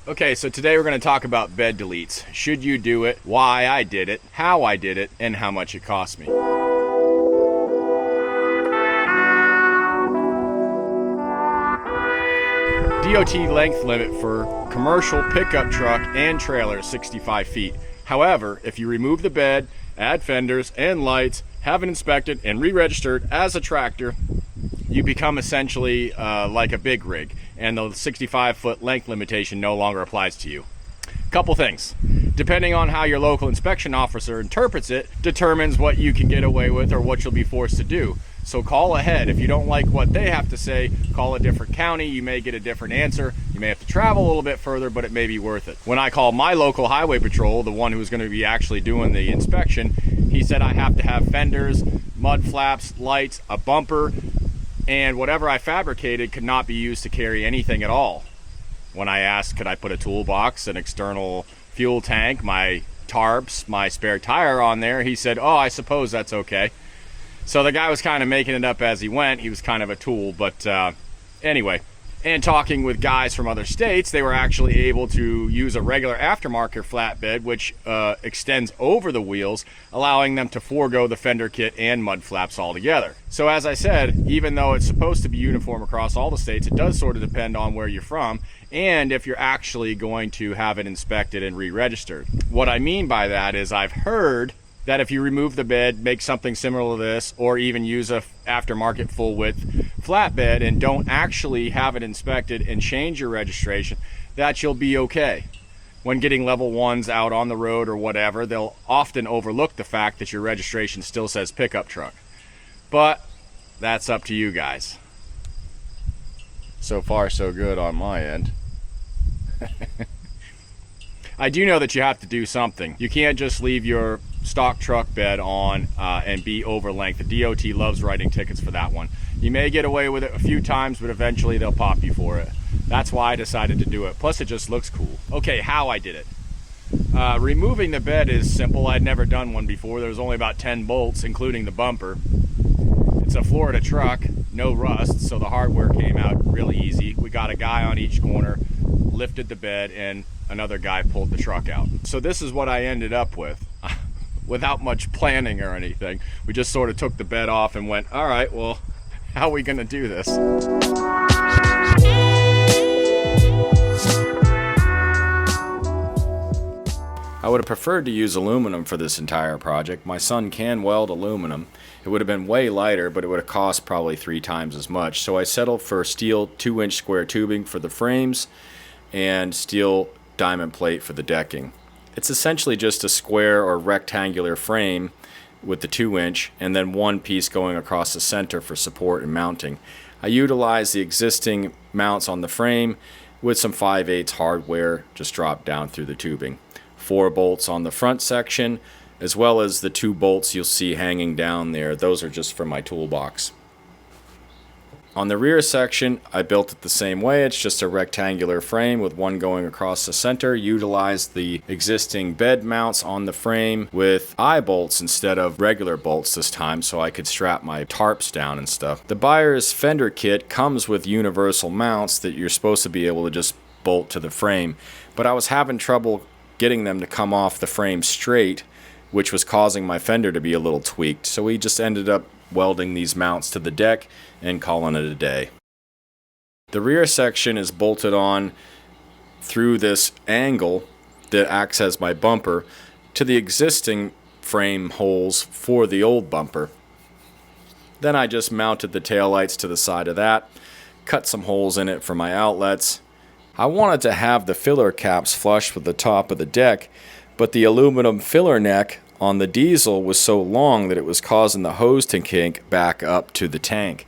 Okay, so today we're going to talk about bed deletes. Should you do it, why I did it, how I did it, and how much it cost me. DOT length limit for commercial pickup truck and trailer is 65 feet. However, if you remove the bed, add fenders and lights, have it inspected and re-registered as a tractor, you become essentially like a big rig, and the 65-foot length limitation no longer applies to you. Couple things. Depending on how your local inspection officer interprets it, determines what you can get away with or what you'll be forced to do. So call ahead. If you don't like what they have to say, call a different county. You may get a different answer. You may have to travel a little bit further, but it may be worth it. When I called my local highway patrol, the one who's going to be actually doing the inspection, he said I have to have fenders, mud flaps, lights, a bumper, and whatever I fabricated could not be used to carry anything at all. When I asked, could I put a toolbox, an external fuel tank, my tarps, my spare tire on there, he said, oh, I suppose that's okay. So the guy was kind of making it up as he went. He was kind of a tool, but anyway. And talking with guys from other states, they were actually able to use a regular aftermarket flatbed, which extends over the wheels, allowing them to forego the fender kit and mud flaps altogether. So as I said, even though it's supposed to be uniform across all the states, it does sort of depend on where you're from and if you're actually going to have it inspected and re-registered. What I mean by that is I've heard that if you remove the bed, make something similar to this, or even use a aftermarket full width flatbed and don't actually have it inspected and change your registration, that you'll be okay. When getting level ones out on the road or whatever, they'll often overlook the fact that your registration still says pickup truck. But that's up to you guys. So far, so good on my end. I do know that you have to do something. You can't just leave your stock truck bed on and be over length. The DOT loves writing tickets for that one. You may get away with it a few times, but eventually they'll pop you for it. That's why I decided to do it. Plus, it just looks cool. Okay, how I did it. Removing the bed is simple. I'd never done one before. There was only about 10 bolts, including the bumper. It's a Florida truck, no rust, so the hardware came out really easy. We got a guy on each corner, lifted the bed, and another guy pulled the truck out. So this is what I ended up with. Without much planning or anything. We just sort of took the bed off and went, all right, well, how are we gonna do this? I would have preferred to use aluminum for this entire project. My son can weld aluminum. It would have been way lighter, but it would have cost probably 3 times as much. So I settled for steel 2-inch square tubing for the frames and steel diamond plate for the decking. It's essentially just a square or rectangular frame with the 2-inch and then one piece going across the center for support and mounting. I utilized the existing mounts on the frame with some 5/8 hardware just dropped down through the tubing. 4 bolts on the front section, as well as the 2 bolts you'll see hanging down there. Those are just from my toolbox. On the rear section, I built it the same way. It's just a rectangular frame with one going across the center. Utilized the existing bed mounts on the frame with eye bolts instead of regular bolts this time, so I could strap my tarps down and stuff. The buyer's fender kit comes with universal mounts that you're supposed to be able to just bolt to the frame, but I was having trouble getting them to come off the frame straight, which was causing my fender to be a little tweaked. So we just ended up welding these mounts to the deck and calling it a day. The rear section is bolted on through this angle that acts as my bumper to the existing frame holes for the old bumper. Then I just mounted the taillights to the side of that, cut some holes in it for my outlets. I wanted to have the filler caps flush with the top of the deck, but the aluminum filler neck on the diesel was so long that it was causing the hose to kink back up to the tank.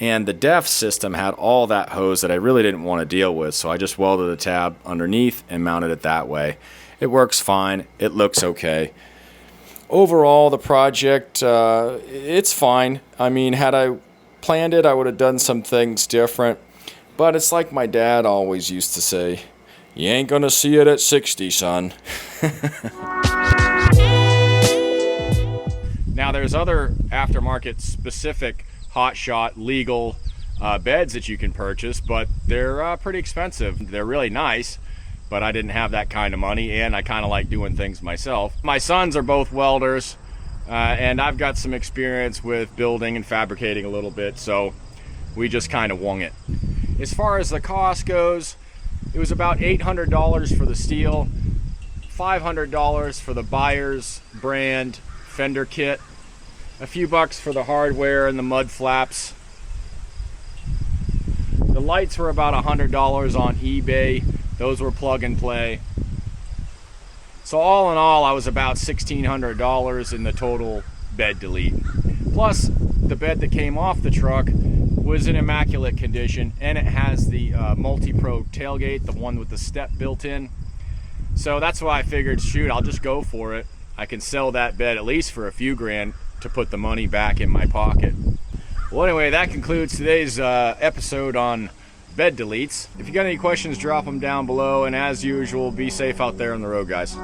And the DEF system had all that hose that I really didn't want to deal with, so I just welded a tab underneath and mounted it that way. It works fine. It looks okay. Overall, the project, it's fine. I mean, had I planned it, I would have done some things different. But it's like my dad always used to say, you ain't gonna see it at 60, son. Now, there's other aftermarket specific Hotshot legal beds that you can purchase, but they're pretty expensive. They're really nice, but I didn't have that kind of money, and I kind of like doing things myself. My sons are both welders, and I've got some experience with building and fabricating a little bit, so we just kind of wung it. As far as the cost goes, it was about $800 for the steel, $500 for the buyer's brand fender kit, a few bucks for the hardware and the mud flaps. The lights were about $100 on eBay. Those were plug and play. So all in all, I was about $1,600 in the total bed delete. Plus, the bed that came off the truck was in immaculate condition, and it has the multi-pro tailgate, the one with the step built in. So that's why I figured, shoot, I'll just go for it. I can sell that bed at least for a few grand to put the money back in my pocket. Well, anyway, that concludes today's episode on bed deletes. If you got any questions, drop them down below, and as usual, be safe out there on the road, guys.